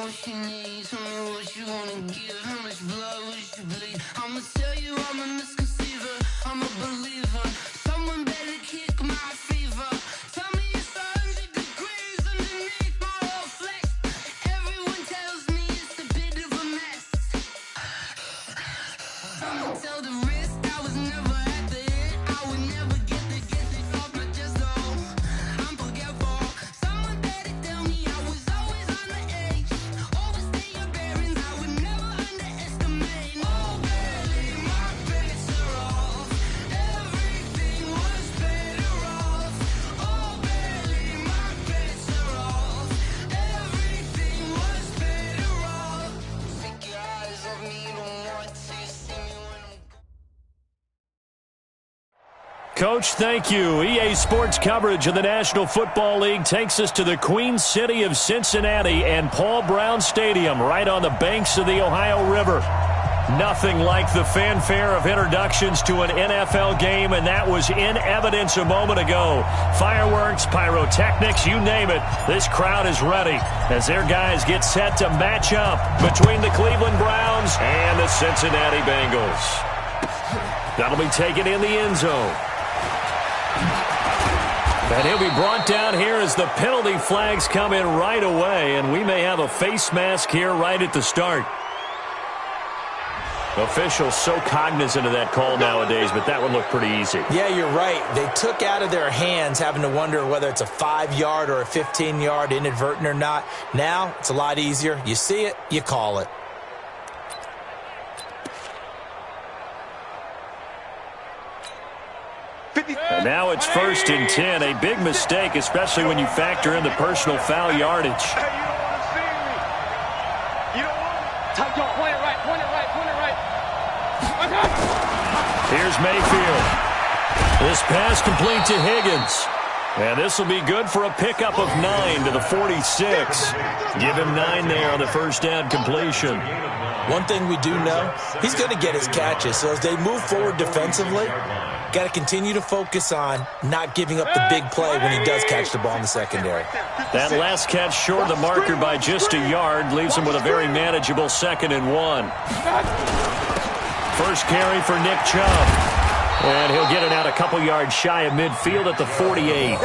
what you need. Tell me what you wanna give. How much blood would you bleed? I'ma tell you I'm a misconceiver. I'm a believer. Someone better kick my fever. Tell me it's 100 degrees underneath my whole flesh. Everyone tells me it's a bit of a mess. I'ma tell the risk I was never at the hit. I would never get it off my chest though. I'm forgetful. Someone better tell me I was always on the edge. Overstay your bearings, I would never underestimate. Oh baby, my bets are off. Everything was better off. Oh baby, my bets are off. Everything was better off. Take your eyes off me, you don't want to see me when I'm. Coach, thank you. EA Sports coverage of the National Football League takes us to the Queen City of Cincinnati and Paul Brown Stadium right on the banks of the Ohio River. Nothing like the fanfare of introductions to an NFL game, and that was in evidence a moment ago. Fireworks, pyrotechnics, you name it. This crowd is ready as their guys get set to match up between the Cleveland Browns and the Cincinnati Bengals. That'll be taken in the end zone. And he'll be brought down here as the penalty flags come in right away, and we may have a face mask here right at the start. Officials so cognizant of that call nowadays, but that one looked pretty easy. Yeah, you're right. They took out of their hands having to wonder whether it's a 5-yard or a 15-yard inadvertent or not. Now, it's a lot easier. You see it, you call it. And now it's 1st and 10. A big mistake, especially when you factor in the personal foul yardage. Hey, you don't want to see me. You don't want to. Type your point it right, point it right, point it right. Here's Mayfield. This pass complete to Higgins. And this will be good for a pickup of 9 to the 46. Give him 9 there on the first down completion. One thing we do know, he's going to get his catches. So as they move forward defensively, got to continue to focus on not giving up the big play when he does catch the ball in the secondary. That last catch short of the marker by just a yard leaves him with a very manageable 2nd and 1. First carry for Nick Chubb. And he'll get it out a couple yards shy of midfield at the 48.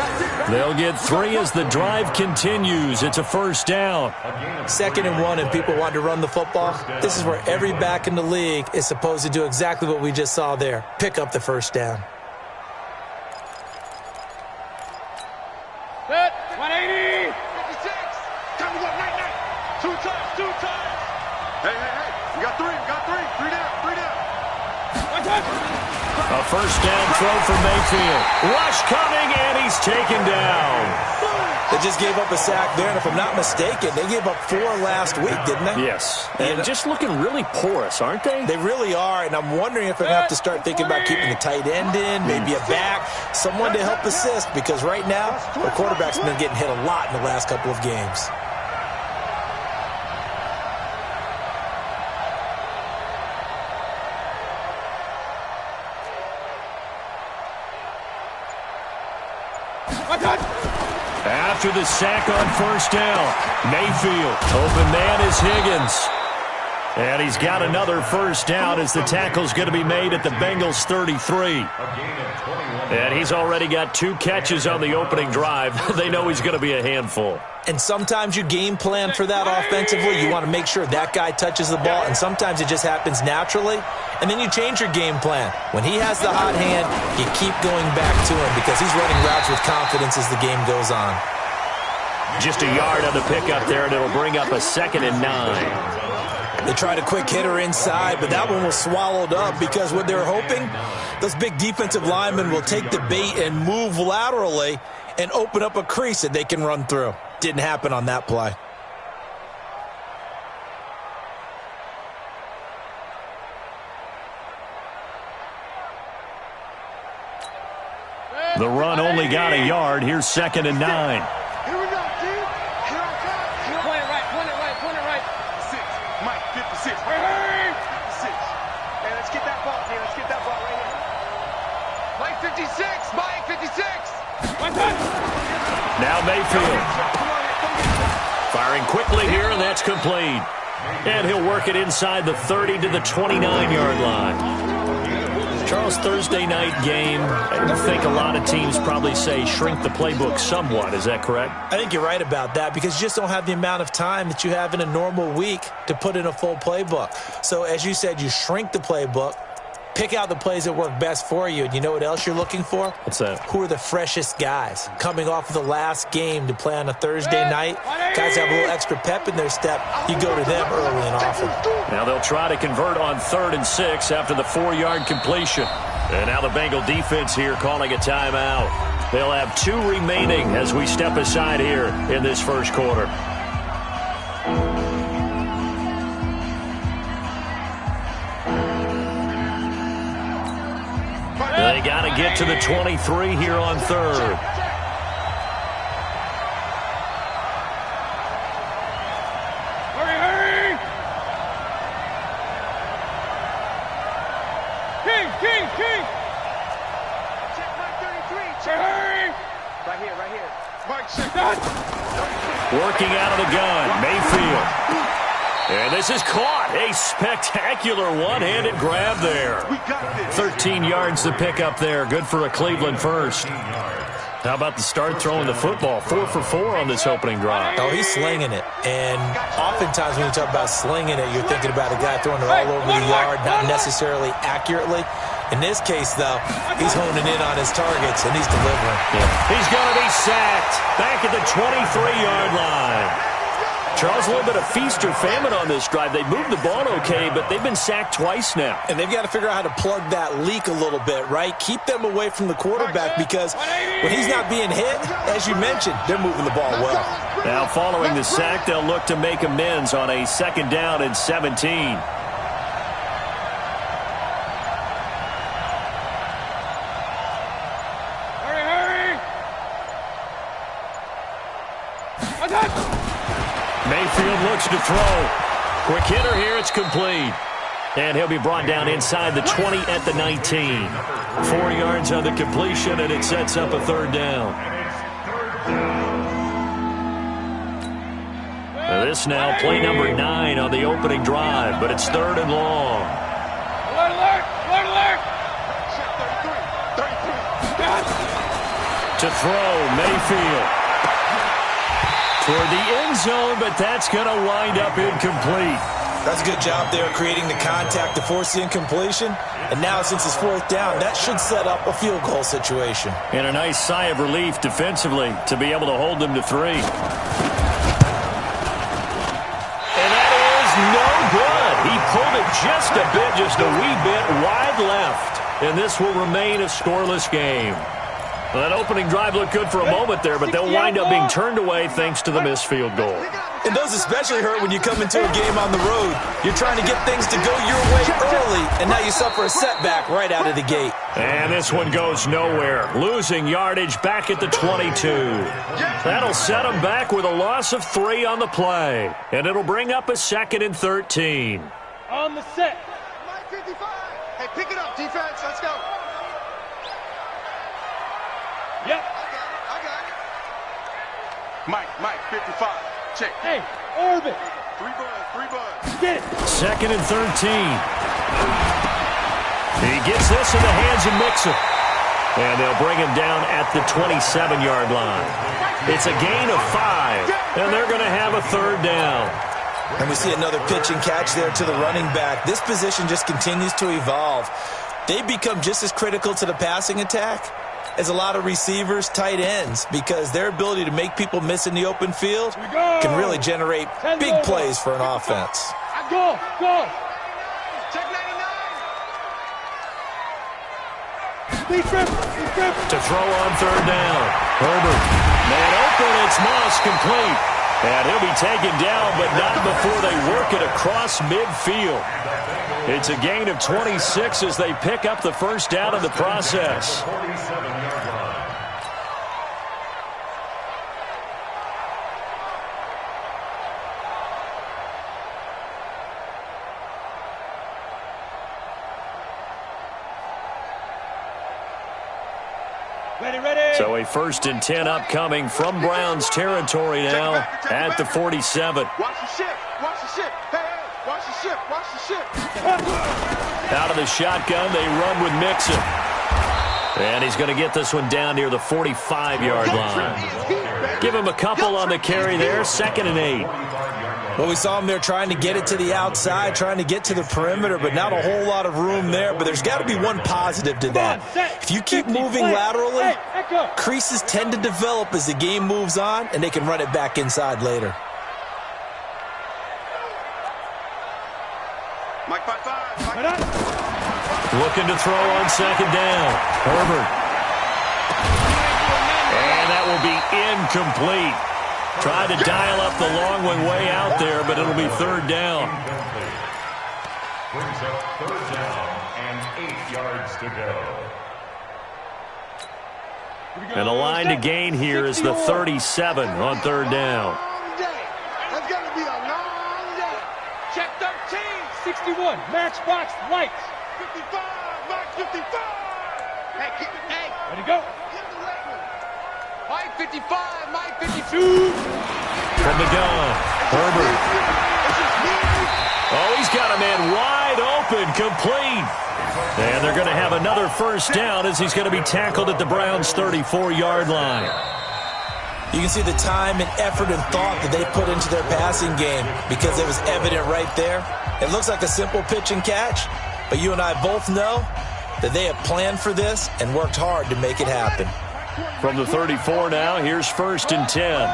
They'll get 3 as the drive continues. It's a first down. 2nd and 1, and people want to run the football. This is where every back in the league is supposed to do exactly what we just saw there. Pick up the first down. Set, 180. 56. Time to go, night. 2 times. Hey. We got 3. 3 down. 1 touch. A first down throw for Mayfield. Rush coming, and he's taken down. They just gave up a sack there, and if I'm not mistaken, they gave up 4 last week, didn't they? Yes. And just looking really porous, aren't they? They really are, and I'm wondering if they're going to have to start thinking about keeping the tight end in, maybe a back, someone to help assist, because right now, the quarterback's been getting hit a lot in the last couple of games. After the sack on first down, Mayfield. Open man is Higgins. And he's got another first down as the tackle's going to be made at the Bengals 33. And he's already got 2 catches on the opening drive. They know he's going to be a handful. And sometimes you game plan for that offensively. You want to make sure that guy touches the ball, and sometimes it just happens naturally. And then you change your game plan. When he has the hot hand, you keep going back to him because he's running routes with confidence as the game goes on. Just a yard on the pickup there, and it'll bring up a 2nd and 9. They tried a quick hitter inside, but that one was swallowed up because what they're hoping, those big defensive linemen will take the bait and move laterally and open up a crease that they can run through. Didn't happen on that play. The run only got a yard. Here's 2nd and 9. Here we go, dude. Here I come. Point it right. 6. Mike, 56. Hey! 56. Hey, let's get that ball here. Let's get that ball right here. Mike, 56. Mike, 56. 1 touch. Now Mayfield. Firing quickly here, and that's complete. And he'll work it inside the 30 to the 29-yard line. Charles, Thursday night game, I think a lot of teams probably say shrink the playbook somewhat. Is that correct? I think you're right about that because you just don't have the amount of time that you have in a normal week to put in a full playbook. So as you said, you shrink the playbook, pick out the plays that work best for you, and you know what else you're looking for? What's that? Who are the freshest guys coming off of the last game to play on a Thursday night? Guys have a little extra pep in their step. You go to them early and often. Now they'll try to convert on 3rd and 6 after the 4-yard completion. And now the Bengal defense here calling a timeout. They'll have 2 remaining as we step aside here in this first quarter. They got to get to the 23 here on 3rd. Hurry! King! Check Mike 33. Check. Hurry! Right here. Mike, check that. Working out of the gun, Mayfield. And this is caught. A spectacular one-handed grab there. 13 yards to pick up there. Good for a Cleveland first. How about the start throwing the football? 4 for 4 on this opening drive. Oh, he's slinging it. And oftentimes when you talk about slinging it, you're thinking about a guy throwing it all over the yard, not necessarily accurately. In this case, though, he's honing in on his targets, and he's delivering. Yeah. He's going to be sacked back at the 23-yard line. Charles, a little bit of feast or famine on this drive. They moved the ball okay, but they've been sacked twice now. And they've got to figure out how to plug that leak a little bit, right? Keep them away from the quarterback because when he's not being hit, as you mentioned, they're moving the ball well. Now following the sack, they'll look to make amends on a 2nd down and 17. Mayfield looks to throw. Quick hitter here, it's complete. And he'll be brought down inside the 20 at the 19. 4 yards on the completion, and it sets up a 3rd down. This now play number 9 on the opening drive, but it's 3rd and long. Alert! To throw, Mayfield. Toward the end zone, but that's going to wind up incomplete. That's a good job there creating the contact to force the incompletion. And now since it's 4th down, that should set up a field goal situation. And a nice sigh of relief defensively to be able to hold them to 3. And that is no good. He pulled it just a wee bit wide left. And this will remain a scoreless game. Well, that opening drive looked good for a moment there, but they'll wind up being turned away thanks to the missed field goal. And those especially hurt when you come into a game on the road. You're trying to get things to go your way early, and now you suffer a setback right out of the gate. And this one goes nowhere. Losing yardage back at the 22. That'll set them back with a loss of 3 on the play. And it'll bring up a 2nd and 13. On the set. Mike 55. Hey, pick it up, defense. Let's go. Yep. I got it. Mike 55. Check. Hey, orbit. 3 buds. Get it. 2nd and 13. He gets this in the hands of Mixon. And they'll bring him down at the 27-yard line. It's a gain of 5, and they're going to have a 3rd down. And we see another pitch and catch there to the running back. This position just continues to evolve. They become just as critical to the passing attack as a lot of receivers, tight ends, because their ability to make people miss in the open field can really generate big plays for an offense. Go. Check 99. To throw on 3rd down. Herbert. Man open, it's Moss, complete. And he'll be taken down, but not before they work it across midfield. It's a gain of 26 as they pick up the 1st down in the process. So a 1st and 10 upcoming from Browns territory now at the 47. Watch the shift. Watch the shift. Hey, hey, watch the shift. Watch the shift. Out of the shotgun, they run with Mixon. And he's going to get this one down near the 45-yard line. Give him a couple on the carry there, 2nd and 8. Well, we saw him there trying to get it to the outside, trying to get to the perimeter, but not a whole lot of room there. But there's got to be one positive to that. If you keep moving laterally, creases tend to develop as the game moves on, and they can run it back inside later. Mike 5-5. Looking to throw on 2nd down. Herbert. And that will be incomplete. Tried to dial up the long one way out there, but it'll be 3rd down. Brings up 3rd down and 8 yards to go. And the line to gain here is the 37 on 3rd down. That's going to be a long day. Check 13. 61. Matchbox lights. 55. Mike 55. Hey, keep it. Hey. Ready to go. Mike 55. Mike 52. From the gun, Herbert. Oh, he's got a man wide open, complete. And they're going to have another 1st down as he's going to be tackled at the Browns' 34-yard line. You can see the time and effort and thought that they put into their passing game because it was evident right there. It looks like a simple pitch and catch, but you and I both know that they have planned for this and worked hard to make it happen. From the 34 now, here's 1st and 10.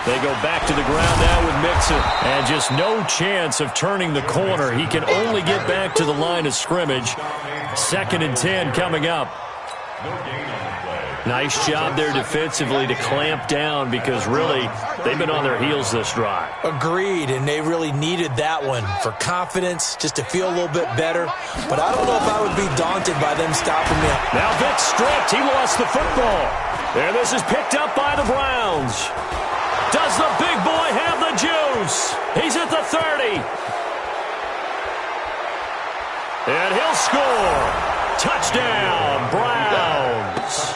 They go back to the ground now with Mixon. And just no chance of turning the corner. He can only get back to the line of scrimmage. 2nd and 10 coming up. Nice job there defensively to clamp down because really they've been on their heels this drive. Agreed, and they really needed that one for confidence, just to feel a little bit better. But I don't know if I would be daunted by them stopping me. Now Vic stripped. He lost the football. And this is picked up by the Browns. Does the big boy have the juice? He's at the 30. And he'll score. Touchdown, Browns.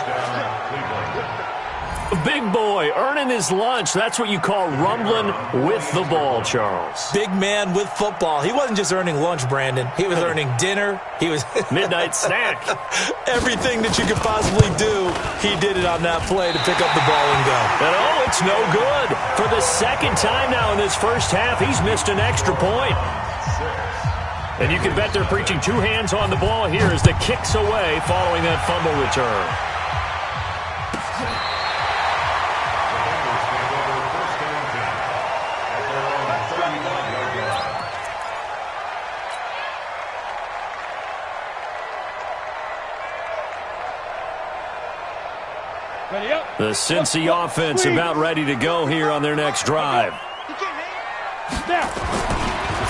Big boy earning his lunch. That's what you call rumbling with the ball, Charles. Big man with football. He wasn't just earning lunch, Brandon. He was earning dinner. He was midnight snack. Everything that you could possibly do, he did it on that play to pick up the ball and go. And oh, it's no good. For the 2nd time now in this 1st half, he's missed an extra point. And you can bet they're preaching 2 hands on the ball here as the kick's away following that fumble return. The Cincy offense about ready to go here on their next drive.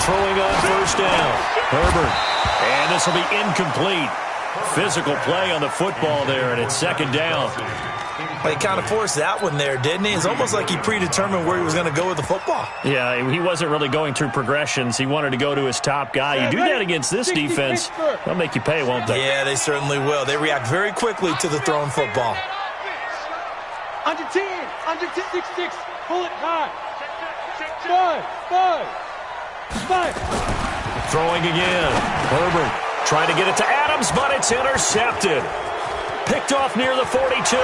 Throwing on 1st down. Herbert. And this will be incomplete. Physical play on the football there, and it's 2nd down. Well, he kind of forced that one there, didn't he? It's almost like he predetermined where he was going to go with the football. Yeah, he wasn't really going through progressions. He wanted to go to his top guy. You do that against this defense, they'll make you pay, won't they? Yeah, they certainly will. They react very quickly to the thrown football. Under 10. Under 10. 6. Pull it high. 5. Throwing again. Herbert trying to get it to Adams, but it's intercepted. Picked off near the 42.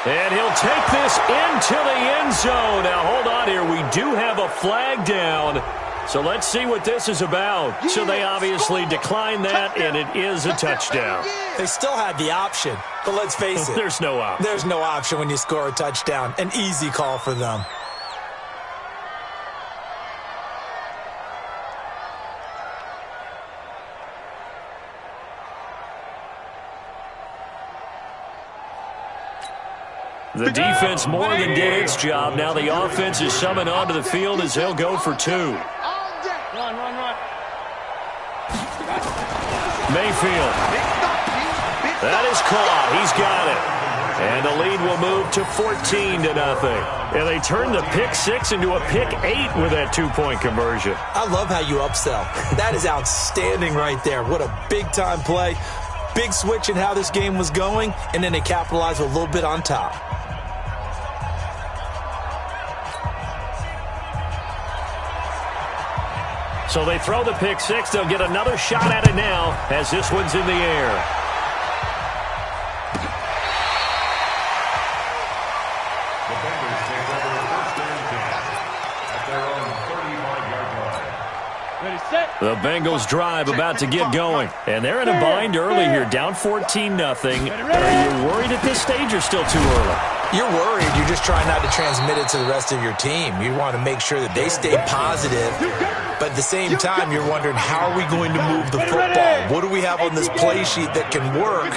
And he'll take this into the end zone. Now, hold on here. We do have a flag down. So let's see what this is about. So they obviously declined that, and it is a touchdown. They still had the option, but let's face it. There's no option. There's no option when you score a touchdown. An easy call for them. The defense more than did its job. Now the offense is summoned onto the field as they'll go for 2. Run. Mayfield. That is caught. He's got it. And the lead will move to 14-0. And they turned the pick 6 into a pick 8 with that 2-point conversion. I love how you upsell. That is outstanding right there. What a big-time play. Big switch in how this game was going, and then they capitalized with a little bit on top. So they throw the pick 6. They'll get another shot at it now as this one's in the air. The Bengals take over first and 10 at their own 35-yard line. Ready, set. The Bengals drive about to get going. And they're in a bind early here, down 14-0. Are you worried at this stage or still too early? You're worried. You're just trying not to transmit it to the rest of your team. You want to make sure that they stay positive. But at the same time, you're wondering, how are we going to move the football? What do we have on this play sheet that can work?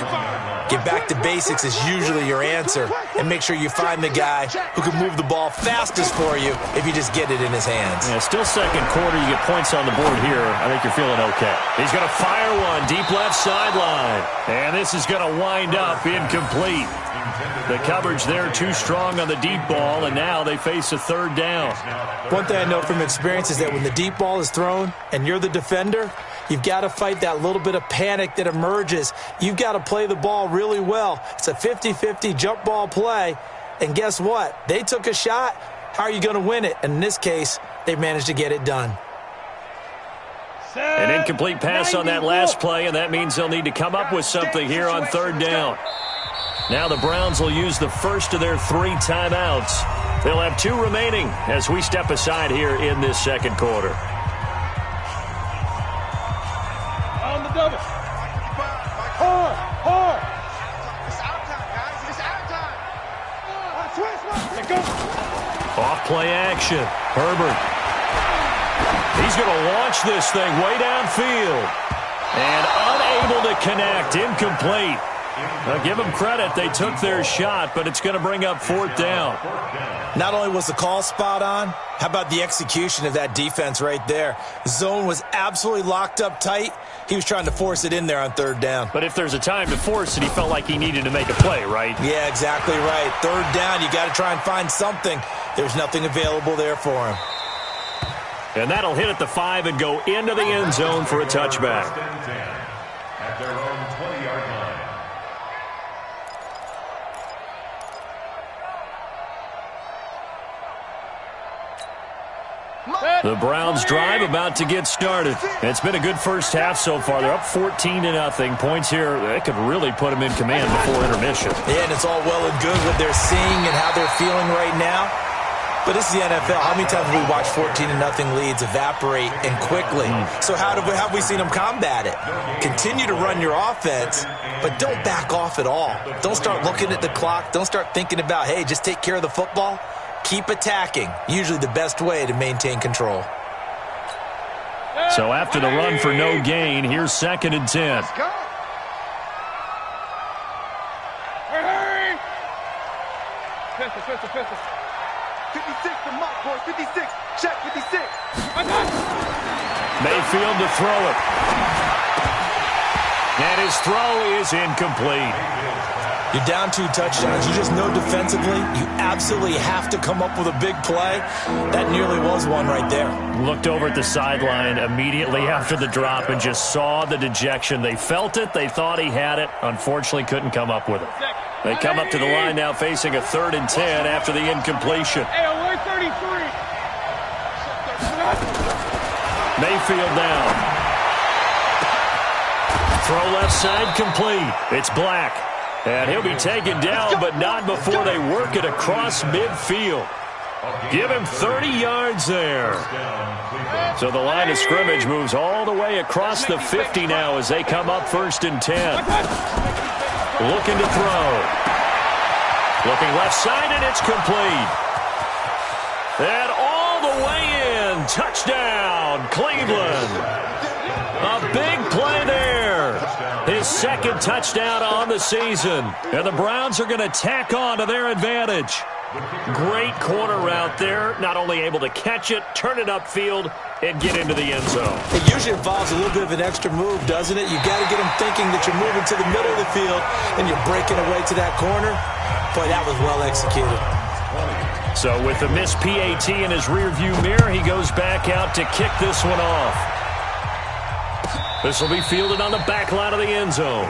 Get back to basics is usually your answer. And make sure you find the guy who can move the ball fastest for you if you just get it in his hands. Yeah, still second quarter. You get points on the board here. I think you're feeling okay. He's going to fire one deep left sideline. And this is going to wind up incomplete. The coverage there too strong on the deep ball, and now they face a third down. One thing I know from experience is that when the deep ball is thrown and you're the defender, you've got to fight that little bit of panic that emerges. You've got to play the ball really well. It's a 50-50 jump ball play, and guess what? They took a shot. How are you going to win it? And in this case, they managed to get it done. An incomplete pass on that last play, and that means they'll need to come up with something here on third down. Now the Browns will use the first of their 3 timeouts. They'll have 2 remaining as we step aside here in this second quarter. On the double. Hard. It's out time, guys. It's out time. Let's go. Off play action. Herbert. He's going to launch this thing way downfield. And unable to connect. Incomplete. Now, give them credit. They took their shot, but it's going to bring up 4th down. Not only was the call spot on, how about the execution of that defense right there? Zone was absolutely locked up tight. He was trying to force it in there on third down. But if there's a time to force it, he felt like he needed to make a play, right? Yeah, exactly right. Third down, you got to try and find something. There's nothing available there for him. And that'll hit at the 5 and go into the end zone for a touchback. First and 10 at their own 20-yard line. The Browns drive about to get started. It's been a good first half so far. They're up 14-0. Points here, that could really put them in command before intermission. Yeah, and it's all well and good what they're seeing and how they're feeling right now. But this is the NFL. How many times have we watched 14-0 leads evaporate and quickly? So how have we seen them combat it? Continue to run your offense, but don't back off at all. Don't start looking at the clock. Don't start thinking about, hey, just take care of the football. Keep attacking. Usually the best way to maintain control. So after the run for no gain, here's 2nd and 10. Let's go. Hurry. Pistol. 56 to Muck, boys. 56. Check 56. Mayfield to throw it. And his throw is incomplete. You're down 2 touchdowns. You just know defensively you absolutely have to come up with a big play. That nearly was one right there. Looked over at the sideline immediately after the drop and just saw the dejection. They felt it. They thought he had it. Unfortunately, couldn't come up with it. They come up to the line now facing a 3rd and 10 after the incompletion. Hey, we're 33. Mayfield down. Throw left side complete. It's Black. And he'll be taken down, but not before they work it across midfield. Give him 30 yards there. So the line of scrimmage moves all the way across the 50 now as they come up 1st and 10. Looking to throw. Looking left side, and it's complete. And all the way in. Touchdown, Cleveland. A big play there. His 2nd touchdown on the season. And the Browns are going to tack on to their advantage. Great corner route there. Not only able to catch it, turn it upfield, and get into the end zone. It usually involves a little bit of an extra move, doesn't it? You got to get them thinking that you're moving to the middle of the field and you're breaking away to that corner. Boy, that was well executed. So with the missed PAT in his rearview mirror, he goes back out to kick this one off. This will be fielded on the back line of the end zone.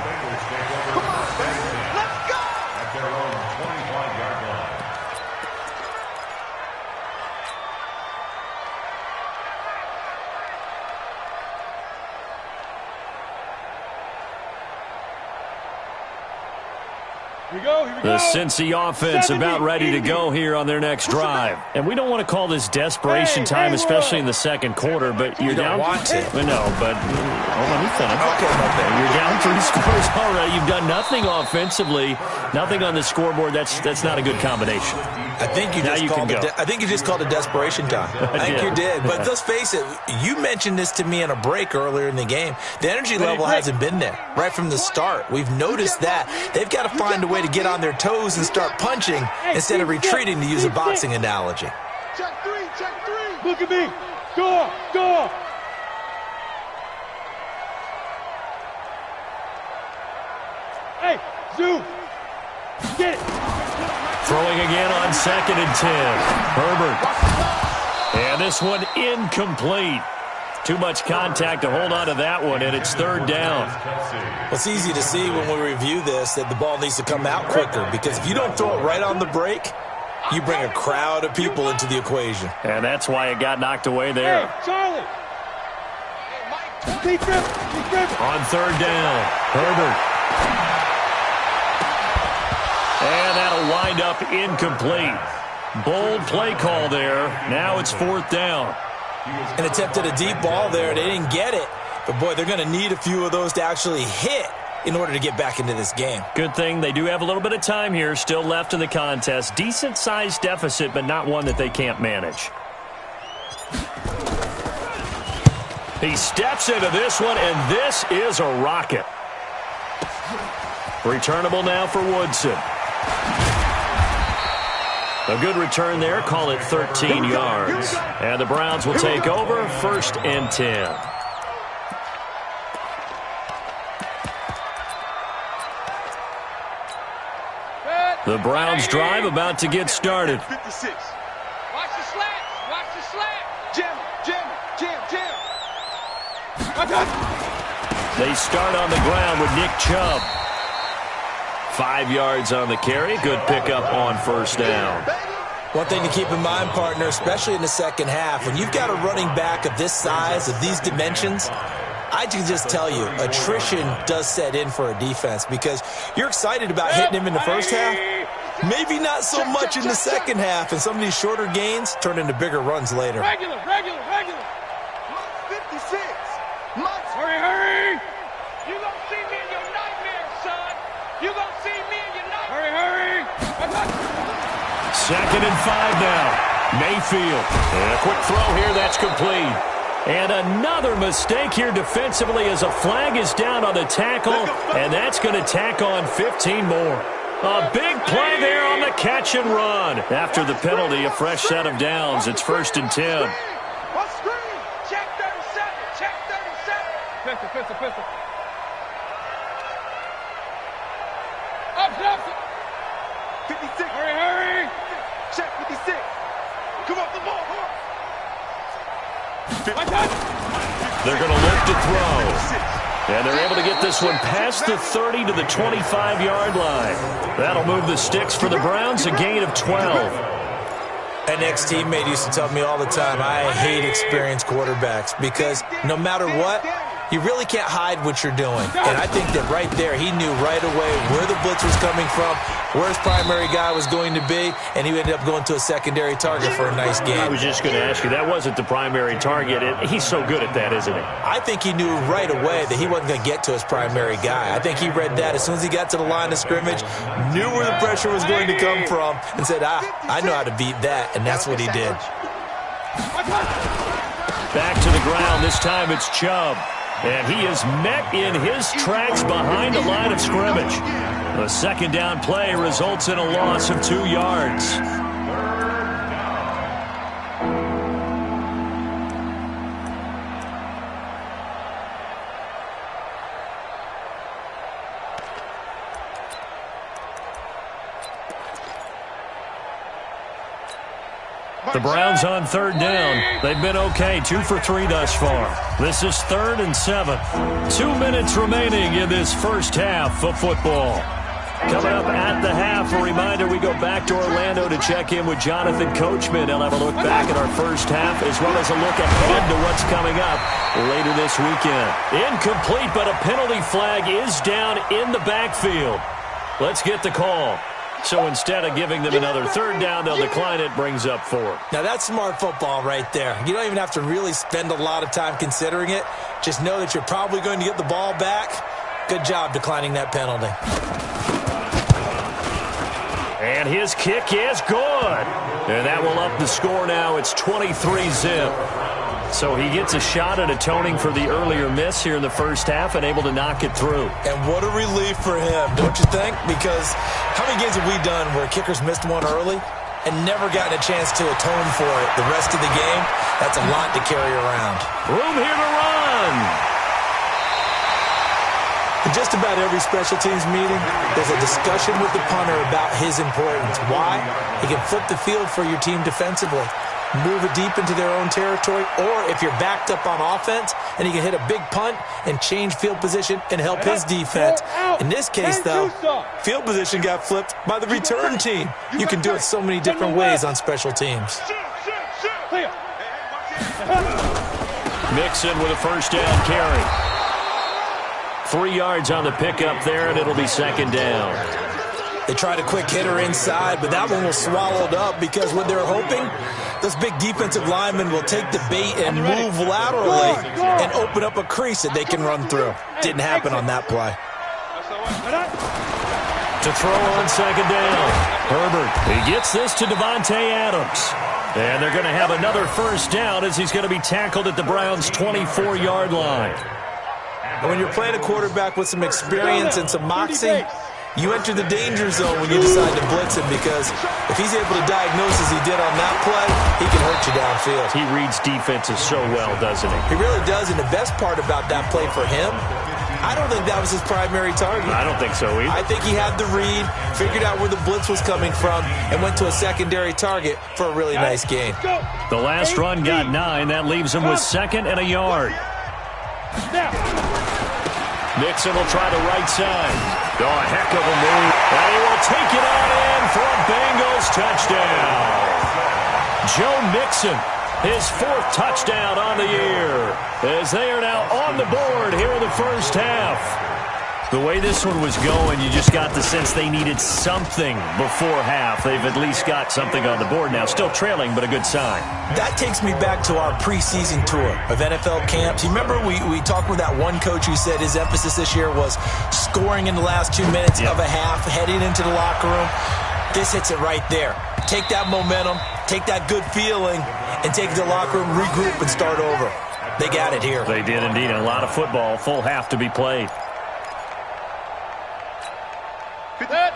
The Cincy offense about ready to go here on their next drive. And we don't want to call this desperation time, especially in the second quarter, but you're down. Want to. No, but hold on, let me finish. Okay. You're down 3 scores already. You've done nothing offensively, nothing on the scoreboard. That's not a good combination. I think you just called it desperation time. I think you did. But let's face it, you mentioned this to me in a break earlier in the game. The energy level hasn't been there right from the start. We've noticed that. They've got to find a way to get on their toes and start punching instead of retreating, to use a boxing analogy. Check three. Look at me. Go. Hey, Zoo. Get it. Throwing again on 2nd and 10. Herbert. And this one incomplete. Too much contact to hold on to that one, and it's 3rd down. Well, it's easy to see when we review this that the ball needs to come out quicker, because if you don't throw it right on the break, you bring a crowd of people into the equation. And that's why it got knocked away there. Hey, Charlie. Keep dribbling. On 3rd down, Herbert. And that'll wind up incomplete. Bold play call there. Now it's 4th down. And attempted a deep ball there. They didn't get it. But, boy, they're going to need a few of those to actually hit in order to get back into this game. Good thing they do have a little bit of time here still left in the contest. Decent-sized deficit, but not one that they can't manage. He steps into this one, and this is a rocket. Returnable now for Woodson. A good return there. Call it 13 yards. And the Browns will take over 1st and 10. The Browns drive about to get started. 56. Watch the slats. Jam. They start on the ground with Nick Chubb. 5 yards on the carry. Good pickup on 1st down. One thing to keep in mind, partner, especially in the second half, when you've got a running back of this size, of these dimensions, I can just tell you, attrition does set in for a defense, because you're excited about hitting him in the first half. Maybe not so much in the second half, and some of these shorter gains turn into bigger runs later. Regular. 56. Hurry. You gonna see me in your nightmares, son. You gonna see me in your nightmares. Hurry. 2nd and 5 now. Mayfield. And a quick throw here. That's complete. And another mistake here defensively as a flag is down on the tackle, and that's going to tack on 15 more. A big play there on the catch and run. After the penalty, a fresh set of downs. It's 1st and 10. Check 37. Pistol. Up. 56. Hurry. Check 56. Come on, the ball. They're going to look to throw. And they're able to get this one past the 30 to the 25-yard line. That'll move the sticks for the Browns, a gain of 12. An ex-teammate used to tell me all the time, I hate experienced quarterbacks, because no matter what, you really can't hide what you're doing. And I think that right there, he knew right away where the blitz was coming from, where his primary guy was going to be, and he ended up going to a secondary target for a nice game. I was just going to ask you, that wasn't the primary target. He's so good at that, isn't he? I think he knew right away that he wasn't going to get to his primary guy. I think he read that as soon as he got to the line of scrimmage, knew where the pressure was going to come from, and said, I know how to beat that, and that's what he did. Back to the ground. This time it's Chubb. And he is met in his tracks behind the line of scrimmage. The 2nd down play results in a loss of 2 yards. The Browns on third down. They've been okay, 2 for 3 thus far. This is 3rd and 7. 2 minutes remaining in this first half of football. Coming up at the half, a reminder, we go back to Orlando to check in with Jonathan Coachman. He'll have a look back at our first half as well as a look ahead to what's coming up later this weekend. Incomplete, but a penalty flag is down in the backfield. Let's get the call. So instead of giving them another third down, they'll decline it, brings up 4. Now that's smart football right there. You don't even have to really spend a lot of time considering it. Just know that you're probably going to get the ball back. Good job declining that penalty. And his kick is good. And that will up the score now. It's 23-zip. So he gets a shot at atoning for the earlier miss here in the first half and able to knock it through. And what a relief for him, don't you think? Because how many games have we done where kickers missed one early and never gotten a chance to atone for it the rest of the game? That's a lot to carry around. Room here to run. In just about every special teams meeting, there's a discussion with the punter about his importance. Why? He can flip the field for your team defensively, move it deep into their own territory, or if you're backed up on offense, and he can hit a big punt and change field position and help his defense. In this case, though, field position got flipped by the return team. You can do it so many different ways on special teams. Mixon with a first down carry. 3 yards on the pickup there, and it'll be second down. They tried a quick hitter inside, but that one was swallowed up because what they're hoping, this big defensive lineman will take the bait and move laterally and open up a crease that they can run through. Didn't happen on that play. To throw on second down. Herbert, he gets this to Devontae Adams. And they're going to have another first down as he's going to be tackled at the Browns' 24-yard line. And when you're playing a quarterback with some experience and some moxie, you enter the danger zone when you decide to blitz him, because if he's able to diagnose as he did on that play, he can hurt you downfield. He reads defenses so well, doesn't he? He really does, and the best part about that play for him, I don't think that was his primary target. I don't think so either. I think he had the read, figured out where the blitz was coming from, and went to a secondary target for a really nice gain. The last run got 9. That leaves him with 2nd and a yard. Nixon will try the right side. Oh, a heck of a move. And he will take it on in for a Bengals touchdown. Joe Mixon, his 4th touchdown on the year, as they are now on the board here in the first half. The way this one was going, you just got the sense they needed something before half. They've at least got something on the board now. Still trailing, but a good sign. That takes me back to our preseason tour of NFL camps. You remember we talked with that one coach who said his emphasis this year was scoring in the last 2 minutes of a half, heading into the locker room. This hits it right there. Take that momentum, take that good feeling, and take it to the locker room, regroup, and start over. They got it here. They did indeed. A lot of football, full half to be played.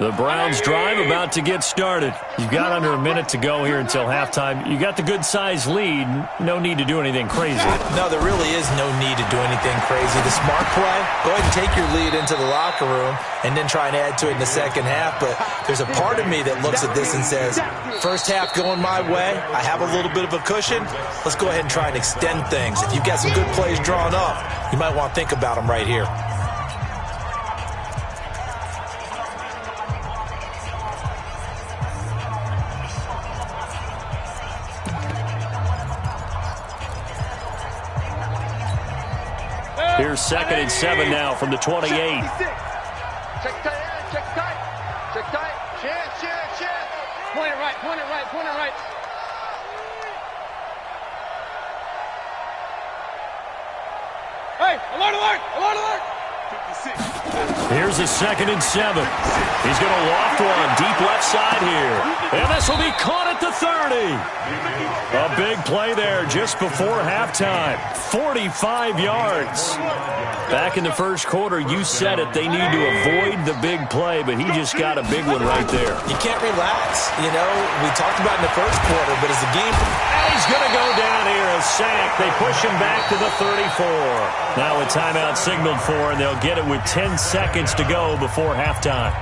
The Browns drive about to get started. You've got under a minute to go here until halftime. You got the good-sized lead. No need to do anything crazy. No, there really is no need to do anything crazy. The smart play, go ahead and take your lead into the locker room and then try and add to it in the second half. But there's a part of me that looks at this and says, first half going my way, I have a little bit of a cushion. Let's go ahead and try and extend things. If you've got some good plays drawn up, you might want to think about them right here. Here's 2nd and 7 now from the 28. Check tight, check tight. Check tight. Chance. Point it right. Hey, alert! 56. Here's a 2nd and 7. He's going to loft one deep left side here. And this will be caught at the 30. A big play there just before halftime. 45 yards. Back in the first quarter, you said it. They need to avoid the big play, but he just got a big one right there. You can't relax. You know, we talked about in the first quarter, but as the game... And he's going to go down here, a sack. They push him back to the 34. Now a timeout signaled for, and they'll get it with 10 seconds to go before halftime.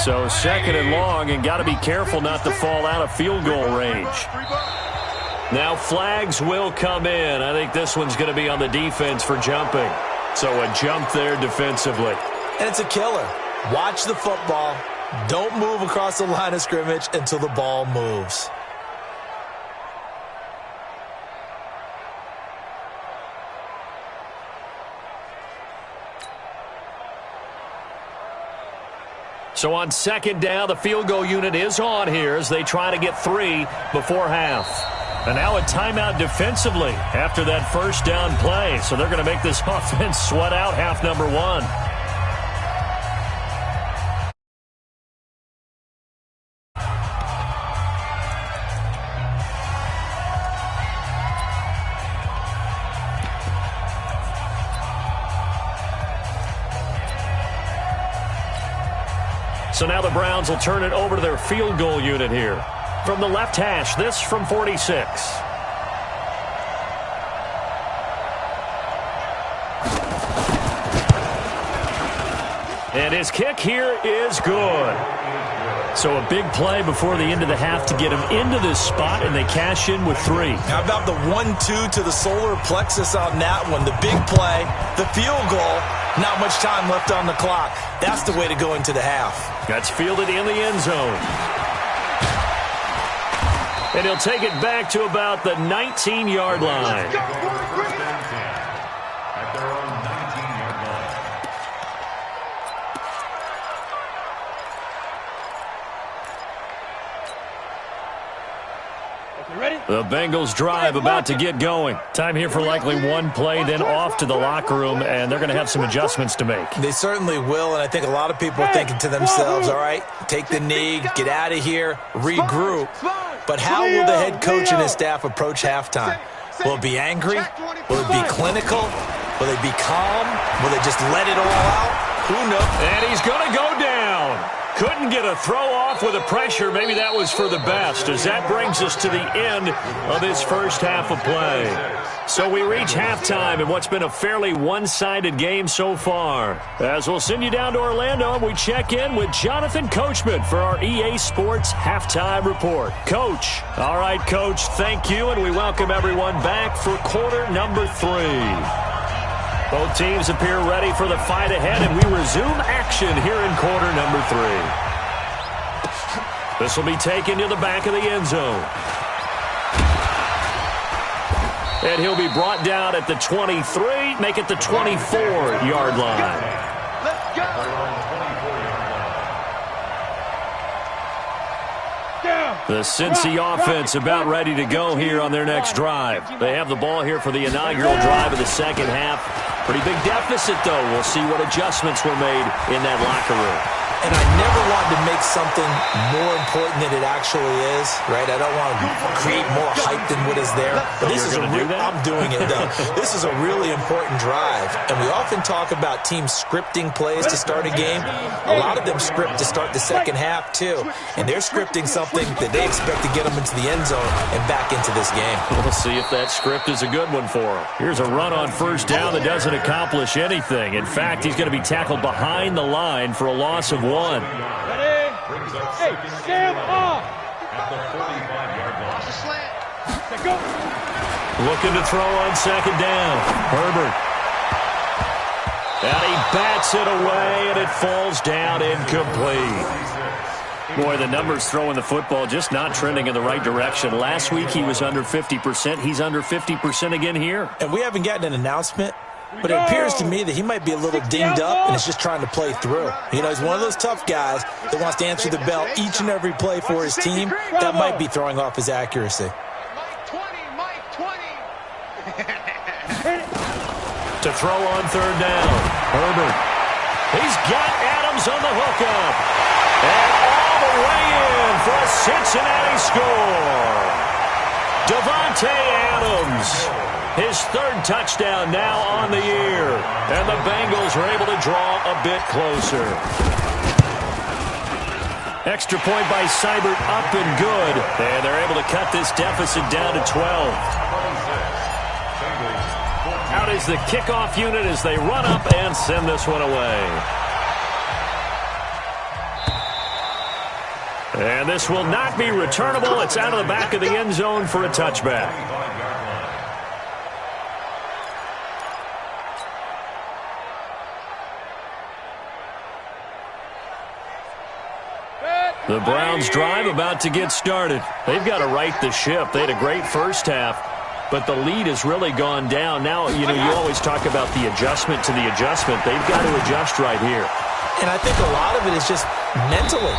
So 2nd and long, and got to be careful not to fall out of field goal range. Now flags will come in. I think this one's going to be on the defense for jumping. So a jump there defensively. And it's a killer. Watch the football. Don't move across the line of scrimmage until the ball moves. So on 2nd down, the field goal unit is on here as they try to get 3 before half. And now a timeout defensively after that 1st down play. So they're going to make this offense sweat out half number 1. So now the Browns will turn it over to their field goal unit here. From the left hash, this from 46. And his kick here is good. So a big play before the end of the half to get him into this spot, and they cash in with 3. How about the 1-2 to the solar plexus on that one? The big play, the field goal, not much time left on the clock. That's the way to go into the half. That's fielded in the end zone. And he'll take it back to about the 19-yard line. At their own 19-yard line. The Bengals drive about to get going. Time here for likely one play, then off to the locker room, and they're going to have some adjustments to make. They certainly will, and I think a lot of people are thinking to themselves, all right, take the knee, get out of here, regroup. But how will the head coach and his staff approach halftime? Will it be angry? Will it be clinical? Will they be calm? Will they just let it all out? Who knows? And he's going to go down. Couldn't get a throw off with the pressure. Maybe that was for the best, as that brings us to the end of this first half of play. So we reach halftime in what's been a fairly one-sided game so far. As we'll send you down to Orlando, and we check in with Jonathan Coachman for our EA Sports Halftime Report. Coach. All right, Coach, thank you, and we welcome everyone back for quarter number 3. Both teams appear ready for the fight ahead, and we resume action here in quarter number 3. This will be taken to the back of the end zone. And he'll be brought down at the 23, make it the 24-yard line. Let's go. The Cincy offense about ready to go here on their next drive. They have the ball here for the inaugural drive of the second half. Pretty big deficit, though. We'll see what adjustments were made in that locker room. And I never wanted to make something more important than it actually is, right? I don't want to create more hype than what is there. But this is I'm doing it, though. This is a really important drive. And we often talk about teams scripting plays to start a game. A lot of them script to start the second half, too. And they're scripting something that they expect to get them into the end zone and back into this game. We'll see if that script is a good one for them. Here's a run on first down that doesn't accomplish anything. In fact, he's going to be tackled behind the line for a loss of 1. Ready? Hey, Sam off! At the 45-yard line. Watch the slant. Let's go! Looking to throw on second down. Herbert. And he bats it away, and it falls down incomplete. Boy, the numbers throwing the football just not trending in the right direction. Last week he was under 50%. He's under 50% again here. And we haven't gotten an announcement, but it appears to me that he might be a little dinged up and is just trying to play through. You know, he's one of those tough guys that wants to answer the bell each and every play for his team. That might be throwing off his accuracy. Mike 20, Mike 20. To throw on third down. Herbert. He's got Adams on the hookup. And all the way in for a Cincinnati score. Davante Adams. His third touchdown now on the year. And the Bengals are able to draw a bit closer. Extra point by Seibert up and good. And they're able to cut this deficit down to 12. Out is the kickoff unit as they run up and send this one away. And this will not be returnable. It's out of the back of the end zone for a touchback. The Browns drive about to get started. They've got to right the ship. They had a great first half, but the lead has really gone down. Now, you always talk about the adjustment to the adjustment. They've got to adjust right here. And I think a lot of it is just mentally.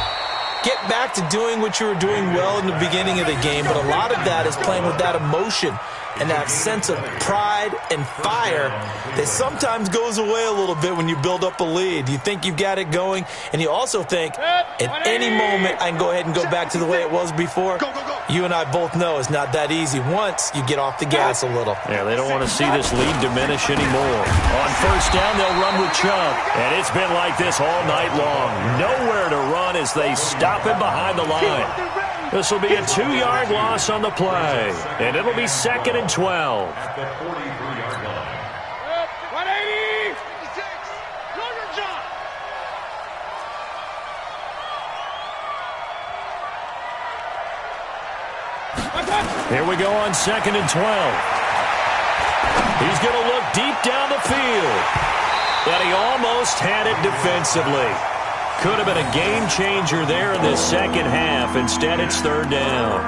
Get back to doing what you were doing well in the beginning of the game, but a lot of that is playing with that emotion and that sense of pride and fire that sometimes goes away a little bit when you build up a lead. You think you've got it going, and you also think at any moment I can go ahead and go back to the way it was before. You and I both know it's not that easy once you get off the gas a little. Yeah, they don't want to see this lead diminish anymore. On first down, they'll run with Chubb, and it's been like this all night long. Nowhere to run as they stop him behind the line. This will be a 2-yard loss on the play, and it'll be 2nd and 12. At the 43-yard line. 180! 56! Longer John! Here we go on 2nd and 12. He's going to look deep down the field, but he almost had it defensively. Could have been a game changer there in this second half. Instead, it's 3rd down.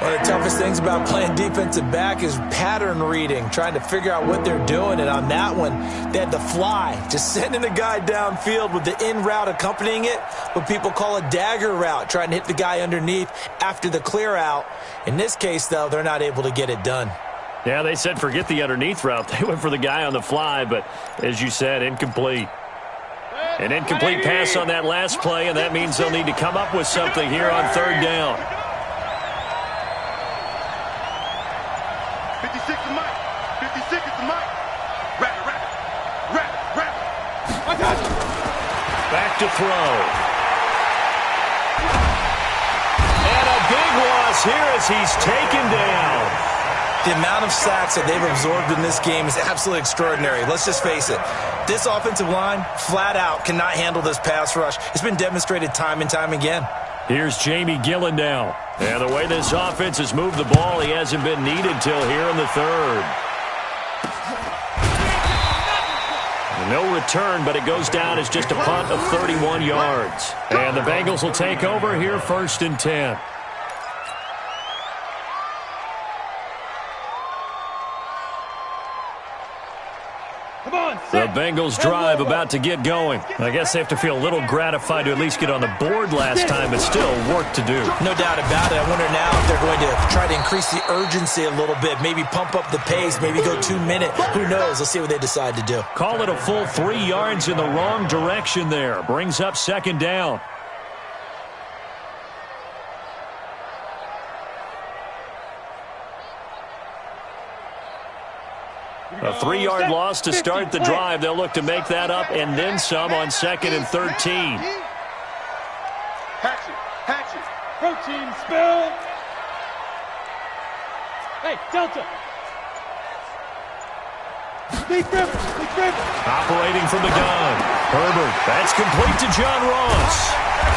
One of the toughest things about playing defensive back is pattern reading, trying to figure out what they're doing. And on that one, they had the fly, just sending a guy downfield with the in route accompanying it, what people call a dagger route, trying to hit the guy underneath after the clear out. In this case, though, they're not able to get it done. Yeah, they said forget the underneath route. They went for the guy on the fly, but as you said, incomplete. An incomplete pass on that last play, and that means they'll need to come up with something here on 3rd down. 56 is Mike. 56 is Mike. Wrap it. Back to throw. And a big loss here as he's taken down. The amount of sacks that they've absorbed in this game is absolutely extraordinary. Let's just face it. This offensive line, flat out, cannot handle this pass rush. It's been demonstrated time and time again. Here's Jamie Gillen now. And the way this offense has moved the ball, he hasn't been needed till here in the 3rd. No return, but it goes down as just a punt of 31 yards. And the Bengals will take over here 1st and 10. The Bengals drive about to get going. I guess they have to feel a little gratified to at least get on the board last time, but still work to do. No doubt about it. I wonder now if they're going to try to increase the urgency a little bit, maybe pump up the pace, maybe go 2-minute. Who knows? Let's see what they decide to do. Call it a full 3 yards in the wrong direction there. Brings up 2nd down. A 3-yard loss to start the drive. They'll look to make that up and then some on 2nd and 13. Hatchet. Protein spill. Hey, Delta. Deep river. Operating from the gun. Herbert, that's complete to John Ross.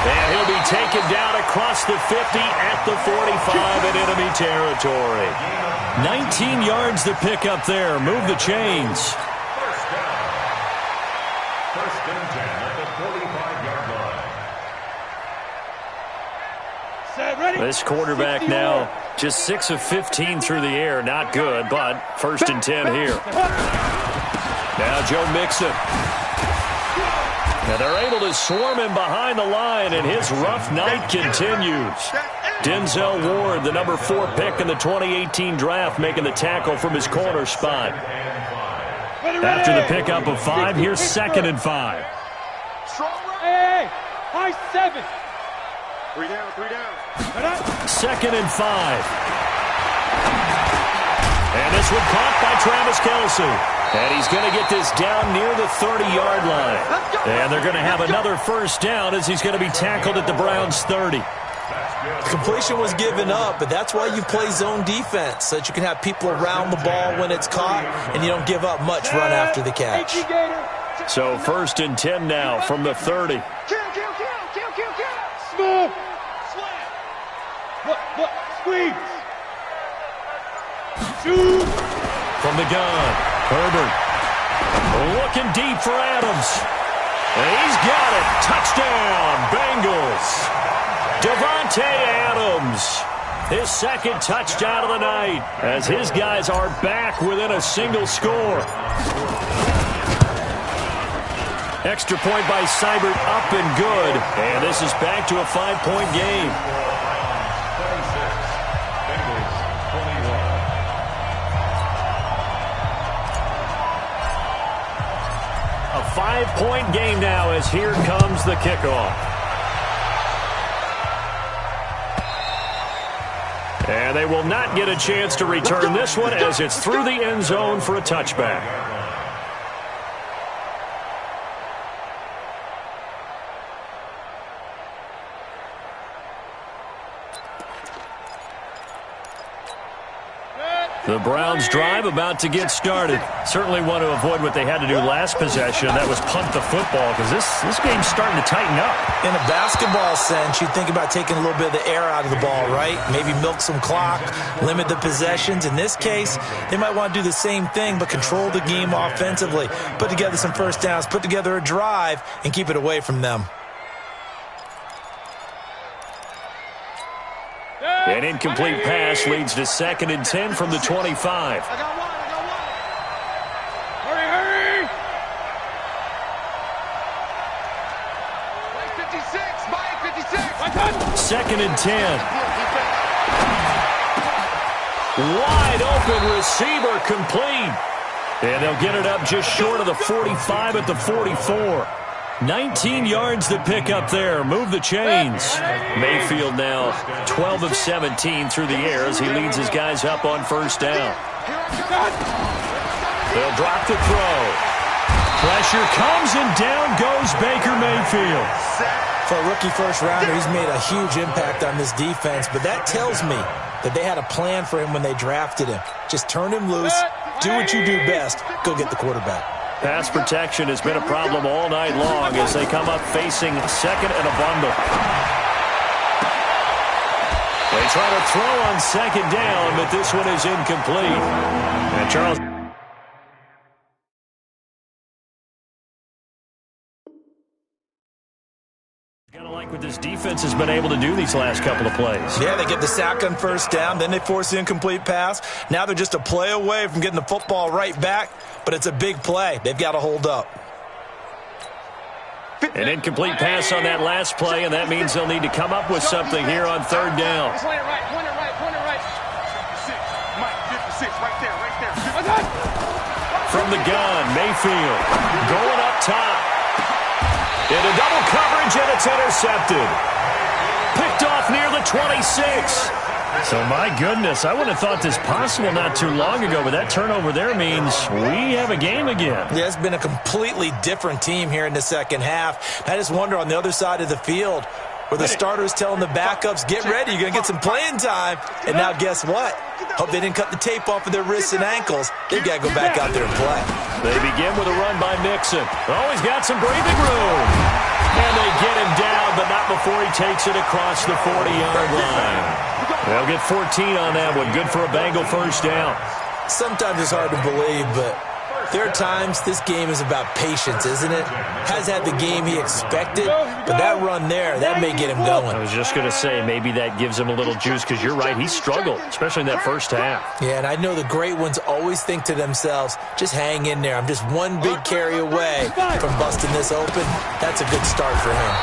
And he'll be taken down across the 50 at the 45 in enemy territory. 19 yards to pick up there. Move the chains. 1st down. 1st and 10 at the 45-yard line. Set, ready. This quarterback now just 6 of 15 through the air. Not good, but 1st and 10 here. Now Joe Mixon. Now they're able to swarm him behind the line, and his rough night continues. Denzel Ward, the number 4 pick in the 2018 draft, making the tackle from his corner spot. After the pickup of 5, here's 2nd and 5. Hey, high 7. 3 down. 2nd and 5. And this one caught by Travis Kelce. And he's going to get this down near the 30-yard line. And they're going to have another 1st down as he's going to be tackled at the Browns' 30. Completion was given up, but that's why you play zone defense, so that you can have people around the ball when it's caught, and you don't give up much run after the catch. So 1st and 10 now from the 30. Small. Look, squeeze. Shoot. From the gun, Herbert. Looking deep for Adams. And he's got it. Touchdown, Bengals. Davante Adams. His second touchdown of the night as his guys are back within a single score. Extra point by Seibert, up and good. And this is back to a 5-point game. 26, Bengals 21. A 5-point game now as here comes the kickoff. And they will not get a chance to return this one as it's through the end zone for a touchback. The Browns drive about to get started. Certainly want to avoid what they had to do last possession. That was punt the football because this game's starting to tighten up. In a basketball sense, you think about taking a little bit of the air out of the ball, right? Maybe milk some clock, limit the possessions. In this case, they might want to do the same thing but control the game offensively. Put together some first downs, put together a drive, and keep it away from them. An incomplete pass leads to 2nd and 10 from the 25. I got one. Hurry. Mike 56. 2nd and 10. Wide open receiver complete. And they'll get it up just short of the 45 at the 44. 19 yards to pick up there. Move the chains. Mayfield now 12 of 17 through the air as he leads his guys up on first down. They'll drop the throw. Pressure comes and down goes Baker Mayfield. For a rookie first-rounder, he's made a huge impact on this defense, but that tells me that they had a plan for him when they drafted him. Just turn him loose, do what you do best, go get the quarterback. Pass protection has been a problem all night long as they come up facing second and a bundle. They try to throw on second down, but this one is incomplete. And Charles... Gotta like what this defense has been able to do these last couple of plays. Yeah, they get the sack on first down, then they force the incomplete pass. Now they're just a play away from getting the football right back, but it's a big play. They've got to hold up. An incomplete pass on that last play, and that means they'll need to come up with something here on third down. Point it right. 56. Mike 56, right there. From the gun, Mayfield going up top. Into double coverage, and it's intercepted. Picked off near the 26. So, my goodness, I wouldn't have thought this possible not too long ago, but that turnover there means we have a game again. Yeah, it's been a completely different team here in the second half. I just wonder on the other side of the field where the starters telling the backups, get ready, you're going to get some playing time. And now guess what? Hope they didn't cut the tape off of their wrists and ankles. They've got to go back out there and play. They begin with a run by Mixon. Oh, he's got some breathing room. And they get him down, but not before he takes it across the 40-yard line. They'll get 14 on that one. Good for a Bengal first down. Sometimes it's hard to believe, but there are times this game is about patience, isn't it? Has had the game he expected, but that run there, that may get him going. I was just going to say, maybe that gives him a little juice, because you're right, he struggled, especially in that first half. Yeah, and I know the great ones always think to themselves, just hang in there. I'm just one big carry away from busting this open. That's a good start for him.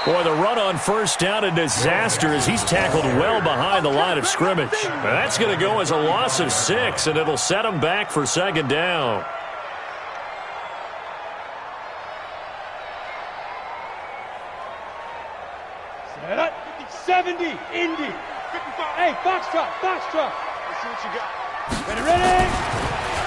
Boy, the run on first down, a disaster as he's tackled well behind the line of scrimmage. That's going to go as a loss of 6, and it'll set him back for second down. Set up. 70. Indy. 55. Hey, Foxtrot. Let's see what you got. Ready.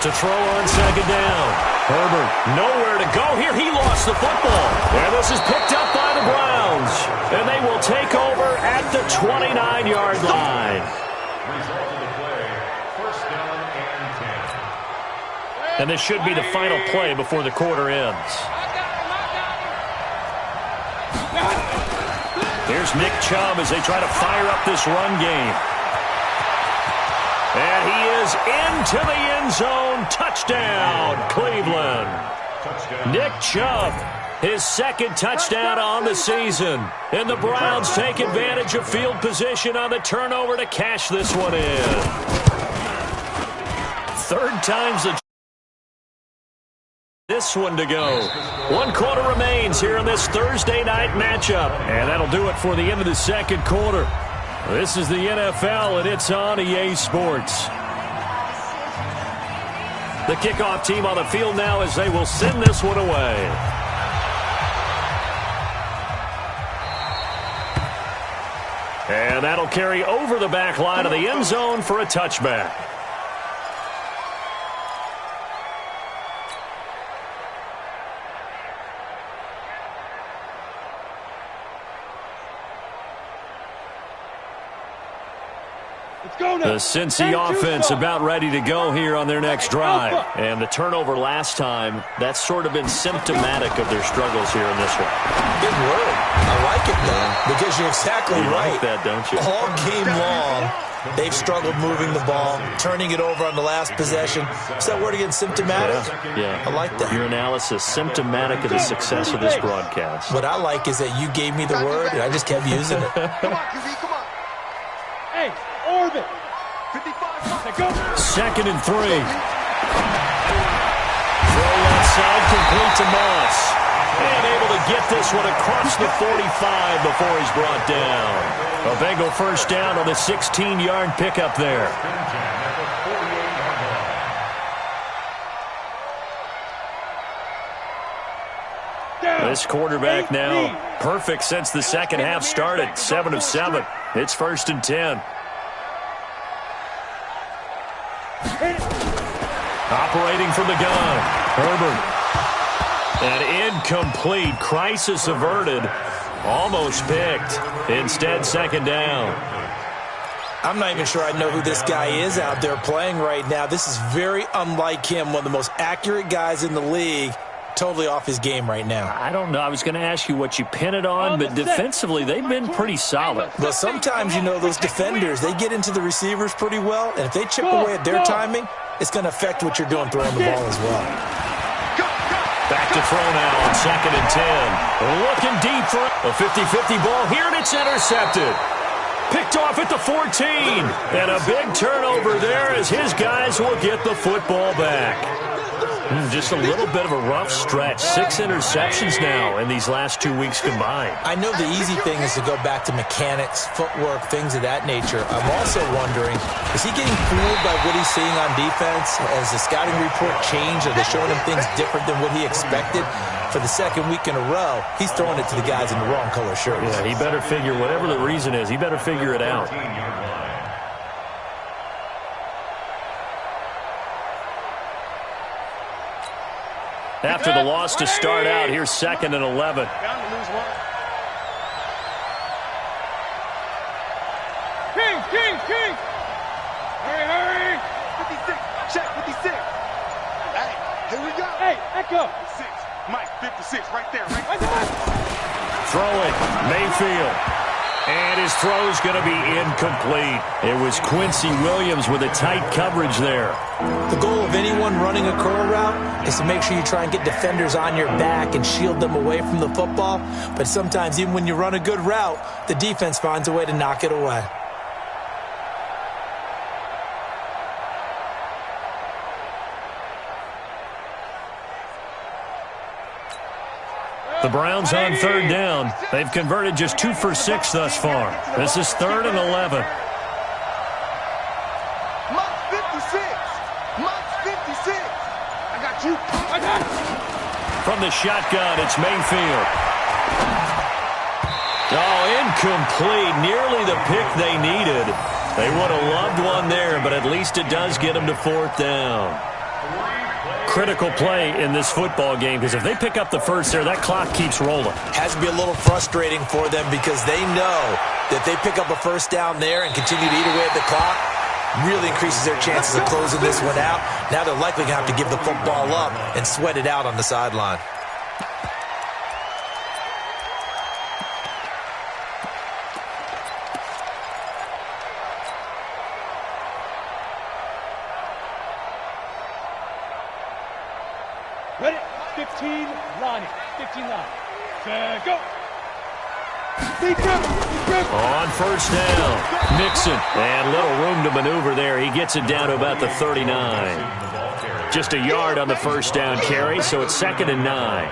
To throw on second down. Herbert, nowhere to go here. He lost the football. And this is picked up by the Browns. And they will take over at the 29-yard line. Result of the play, first down and 10. And this should be the final play before the quarter ends. Here's Nick Chubb as they try to fire up this run game. And he is into the end zone. Touchdown, Cleveland. Nick Chubb, his second touchdown on the season. And the Browns take advantage of field position on the turnover to cash this one in. Third time's the this one to go. 1 quarter remains here in this Thursday night matchup. And that'll do it for the end of the second quarter. This is the NFL, and it's on EA Sports. The kickoff team on the field now as they will send this one away. And that'll carry over the back line of the end zone for a touchback. The Cincy offense about ready to go here on their next drive. And the turnover last time, that's sort of been symptomatic of their struggles here in this one. Good word. I like it, though, because you're exactly right. Like that, don't you? All game long, they've struggled moving the ball, turning it over on the last possession. Is that word again, symptomatic? Yeah. I like that. Your analysis, symptomatic of the success of this broadcast. What I like is that you gave me the word, and I just kept using it. Come on, QB, come on. Hey, orbit. 55. Second and 3. Throw outside, complete to Moss. And able to get this one across the 45 before he's brought down. A Bengal first down on the 16-yard pickup there. This quarterback now perfect since the second half started. 7 of 7. It's 1st and 10. Operating from the gun, Herbert. An incomplete, crisis averted, almost picked. Instead, second down. I'm not even sure I know who this guy is out there playing right now. This is very unlike him, one of the most accurate guys in the league. Totally off his game right now. I don't know. I was going to ask you what you pin it on, but defensively, they've been pretty solid. Well, sometimes, you know, those defenders, they get into the receivers pretty well, and if they chip away at their timing, it's going to affect what you're doing throwing the ball as well. Back to throw now on 2nd and 10. Looking deep for a 50-50 ball here, and it's intercepted. Picked off at the 14. And a big turnover there as his guys will get the football back. Just a little bit of a rough stretch. 6 interceptions now in these last 2 weeks combined. I know the easy thing is to go back to mechanics, footwork, things of that nature. I'm also wondering, is he getting fooled by what he's seeing on defense? Has the scouting report changed? Are they showing him things different than what he expected? For the second week in a row, he's throwing it to the guys in the wrong color shirts. Yeah, he better figure, whatever the reason is, he better figure it out. After the loss to start out, here's 2nd and 11. Bound to lose one. King! Hurry! 56. Check 56. Hey, here we go. Hey, echo! 6. Mike, 56, right there. Throwing, Mayfield. And his throw's going to be incomplete. It was Quincy Williams with a tight coverage there. The goal of anyone running a curl route is to make sure you try and get defenders on your back and shield them away from the football. But sometimes, even when you run a good route, the defense finds a way to knock it away. The Browns on 3rd down. They've converted just 2 for 6 thus far. This is 3rd and 11. Mike 56. Mike 56. I got you. From the shotgun, it's Mayfield. Oh, incomplete. Nearly the pick they needed. They would have loved one there, but at least it does get them to 4th down. Critical play in this football game, because if they pick up the first there, that clock keeps rolling. Has to be a little frustrating for them because they know that they pick up a first down there and continue to eat away at the clock, really increases their chances of closing this one out. Now they're likely going to have to give the football up and sweat it out on the sideline. Set, go. On first down, Mixon. And little room to maneuver there. He gets it down to about the 39. Just a yard on the first down carry, so it's 2nd and 9.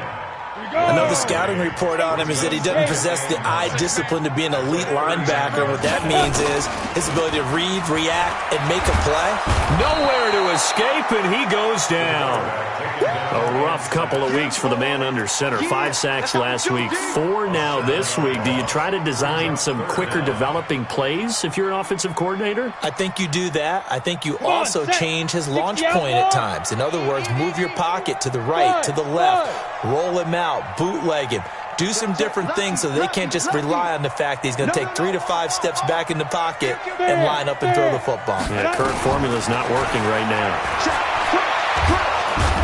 Another scouting report on him is that he doesn't possess the eye discipline to be an elite linebacker. What that means is his ability to read, react, and make a play. Nowhere to escape, and he goes down. A rough couple of weeks for the man under center. 5 sacks last week, 4 now this week. Do you try to design some quicker developing plays if you're an offensive coordinator? I think you do that. I think you also change his launch point at times. In other words, move your pocket to the right, to the left, roll him out, bootleg him. Do some different things so they can't just rely on the fact that he's going to take 3 to 5 steps back in the pocket and line up and throw the football. Yeah, current formula's not working right now.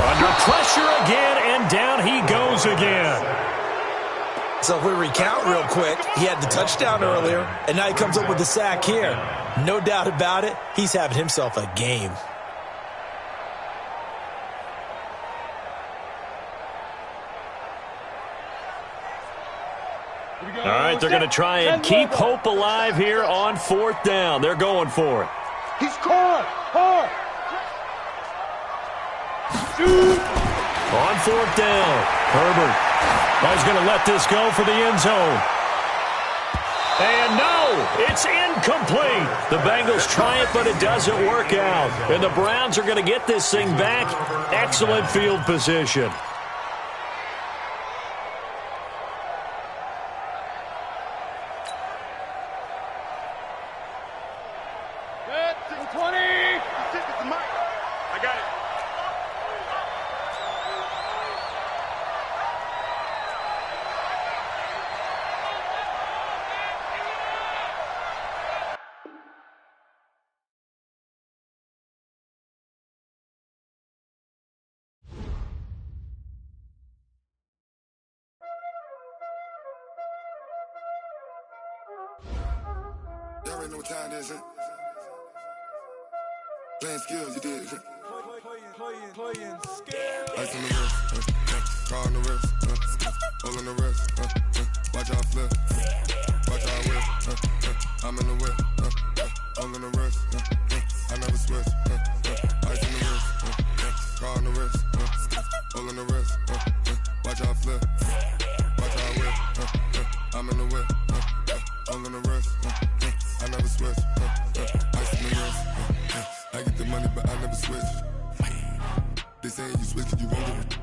Under pressure again, and down he goes again. So if we recount real quick, he had the touchdown earlier, and now he comes up with the sack here. No doubt about it, he's having himself a game. All right, they're going to try and keep hope alive here on 4th down. They're going for it. He's hard. On 4th down, Herbert is going to let this go for the end zone. And no, it's incomplete. The Bengals try it, but it doesn't work out. And the Browns are going to get this thing back. Excellent field position. Good, 20. I got it. Y'all already know what time it is, huh? Playing skills, you did. Playing skills. Ice on the wrist, car on the wrist, hole in the wrist, watch out flip, watch out whip, I'm in the whip, hole in the wrist, I never switch, ice on the wrist, car on the wrist, hole in the wrist, watch out flip, watch out whip, I'm in the whip, hole in the wrist, I never switch, ice on the wrist, I get the money but I never switch. They saying you switch it, you won't get it.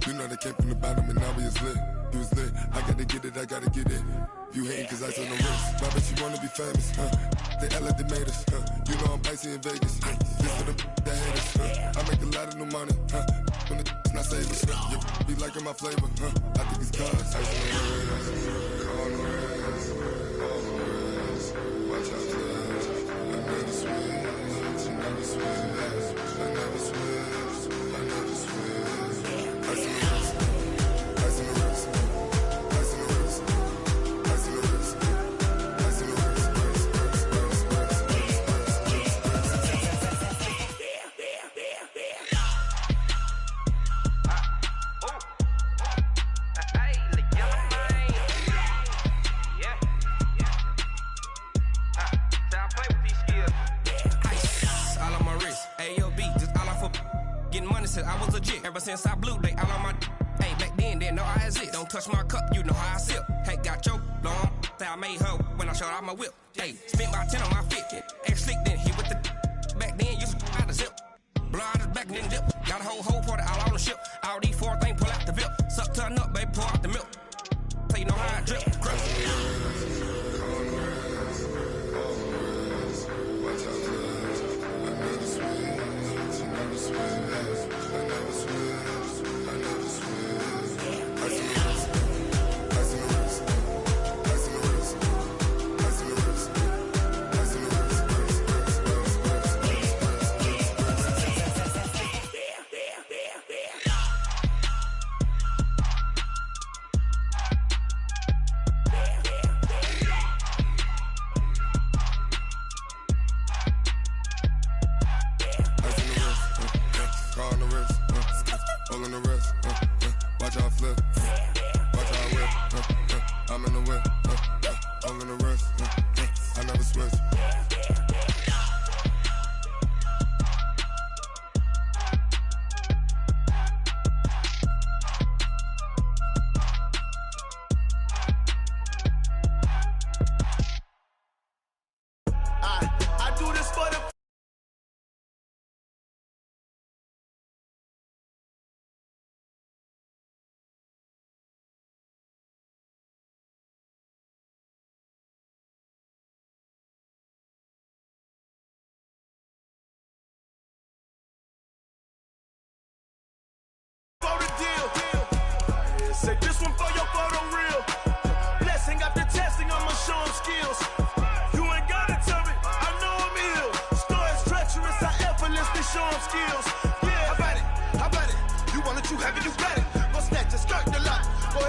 You know they came from the bottom and now we is lit. You was lit, I gotta get it, I gotta get it. You hating cause ice on the wrist. Why bet you wanna be famous, They act like they made us, You know I'm icy in Vegas, This for the that hate us, I make a lot of new money, When the not save us, You be liking my flavor, I think it's cause ice on the wrist, on the wrist, on the wrist. Watch out for this, I never switch, I never switch, I never switch, I never switch. Ice on the wrist, ice on the wrist, ice on the wrist, ice on the wrist, ice on the wrist, I was legit ever since I blew they all on my hey back then didn't know I exist. Don't touch my cup, you know how I sip. Hey, got your long say I made her when I showed out my whip. Hey, spent about 10 on my fit. Ex slick then he with the back then used to out the zip. Blow out his back then dip. Got a whole party all on the ship. All these 4 things pull out the VIP. Suck turn up, baby, pour out the milk. So you know how I drip.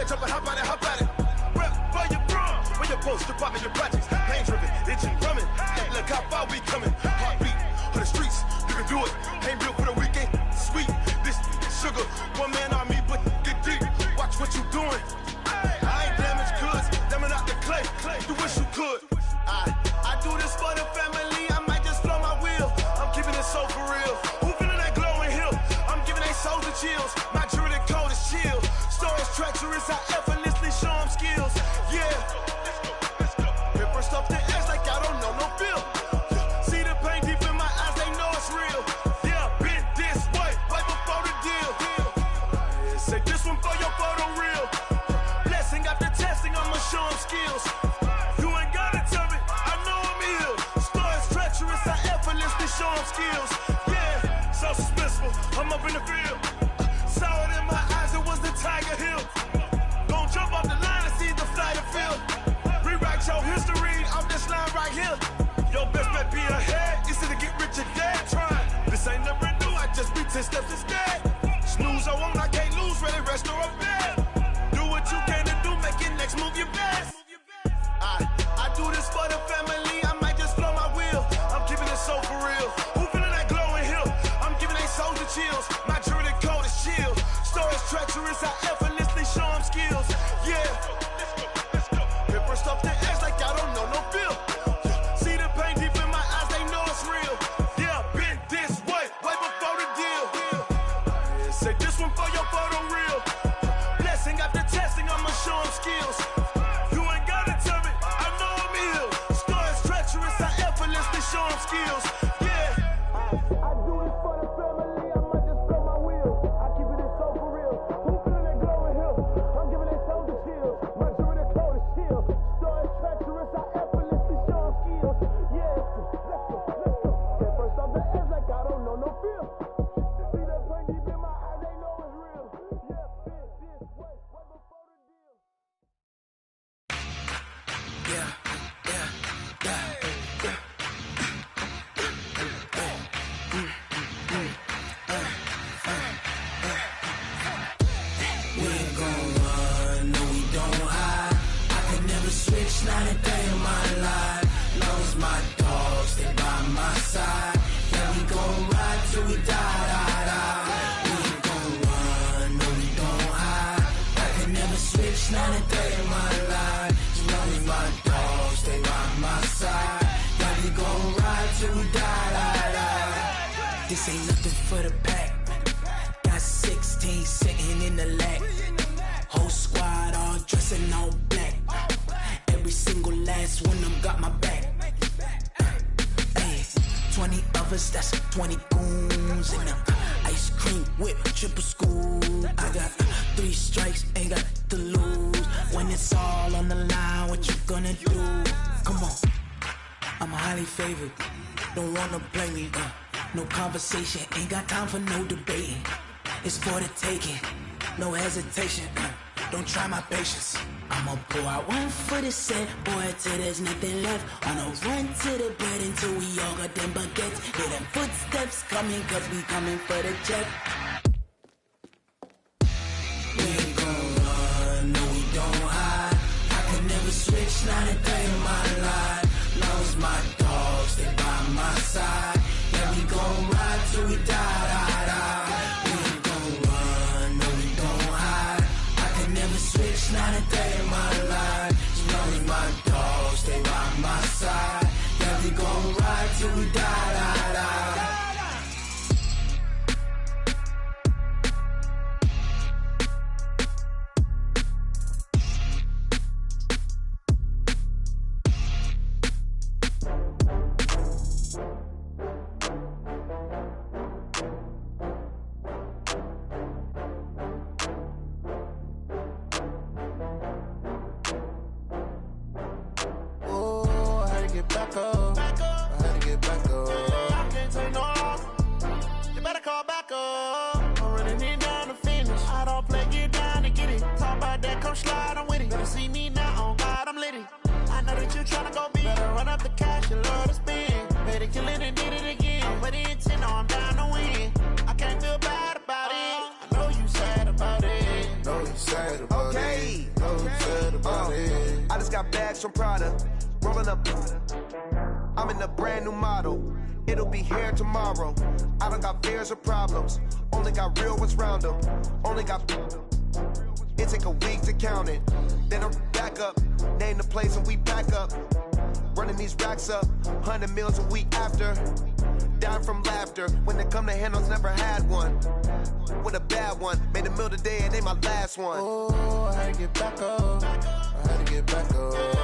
ahead, jump and hop on it, hop on it. Rep for your bro, when your post, you're popping your projects. Pain driven, itching, drumming. Look how far we coming. Heartbeat for the streets, you can do it. Ain't built for the weekend, sweet. This sugar, one man army, but get deep. Watch what you doing. I ain't damaged goods, damn it out the clay. You wish you could. I do this for the family. I might just blow my wheel. I'm keeping it so for real. Who feeling that glowing hill? I'm giving they souls the chills. My jewelry cold is chill. Stories treacherous, I effortlessly show them skills. Yeah. Let's go. Paper stuff the edge like I don't know no feel. See the pain deep in my eyes, they know it's real. Yeah, been this way, right before the deal. Say this one for your photo reel. Blessing after testing, I'ma show them skills. You ain't gotta tell me, I know I'm ill. Stories treacherous, I effortlessly show them skills. Yeah, so suspenseful, I'm up in the field. Saw it in my eyes, it was the Tiger Hill. Gon' jump off the line and see the flight of field. Rewrite your history off this line right here. Your best bet be ahead, easy to get rich or dead trying. This ain't never new, I just be 10 steps instead. Snooze I won't, I can't lose, ready, rest or a bed. Do what you can to do, make your next move your best. I do this for the family, I might just blow my wheel. I'm keeping it so for real. Who feeling that glowing hill? I'm giving they souls the chills. My jewelry cold is chill. Stories treacherous, I effortlessly show them skills. Yeah. Let's go. Paper stuff the edge like I don't know no feel. See the pain deep in my eyes, they know it's real. Yeah, been this way, way before the deal. Say this one for your photo reel. Blessing after testing, I'ma show them skills. You ain't gotta tell me, I know I'm ill. Stories treacherous, I effortlessly show them skills. Yeah. I do this for the family, I might just blow my wheel. I keep it so for real. Who feeling that glowing hill? I'm giving they souls the chills. My jewelry cold is chill. Stories treacherous, I effortlessly show them skills. Yeah. Let's go. Get first off the edge like I don't know no feel. See that pain deep in my eyes, they know it's real. Yeah, been this way, way before the deal. We ain't gon' run, no we don't hide. I can never switch, not a day in my life. Long as my dogs stay by my side. Yeah, we gon' ride till we die. We ain't gon' run, no we don't hide. I can never switch, not a day in my life. As long as my dogs stay by my side. Yeah, we gon' ride till we die. This ain't nothing for the pack. Got 16 sitting in the lag. Whole squad all dressed in all black. Every single last one of them got my back. Ay, 20 of us, that's 20 goons in the ice cream whip, triple scoop. I got 3 strikes, ain't got to lose. When it's all on the line, what you gonna do? Come on, I'm highly favored. Don't wanna play me, no conversation, ain't got time for no debating. It's for the taking, no hesitation. Don't try my patience. I'ma pour out one for the set, boy, till there's nothing left. On a run to the bed until we all got them baguettes. Hear them footsteps coming, cause we coming for the check. We ain't gon' run, no we don't hide. I can never switch, not a day in my life. Long as my dogs stay by my side. Yeah, we gon' ride till we die. Switch, not a day in my life. As long as my dogs stay by my side. Yeah, we gon' ride till we die. Okay, got bags from Prada. Rolling up, I'm in a brand new model. It'll be here tomorrow. I don't got fears or problems. Only got real ones round them. Only got. It take a week to count it. Then I'm back up. Name the place and we pack up. Running these racks up. 100 meals a week after. Down from laughter. When they come to handles, never had one. With a bad one. Made a meal today and ain't my last one. Oh, I had to get back up. I had to get back up.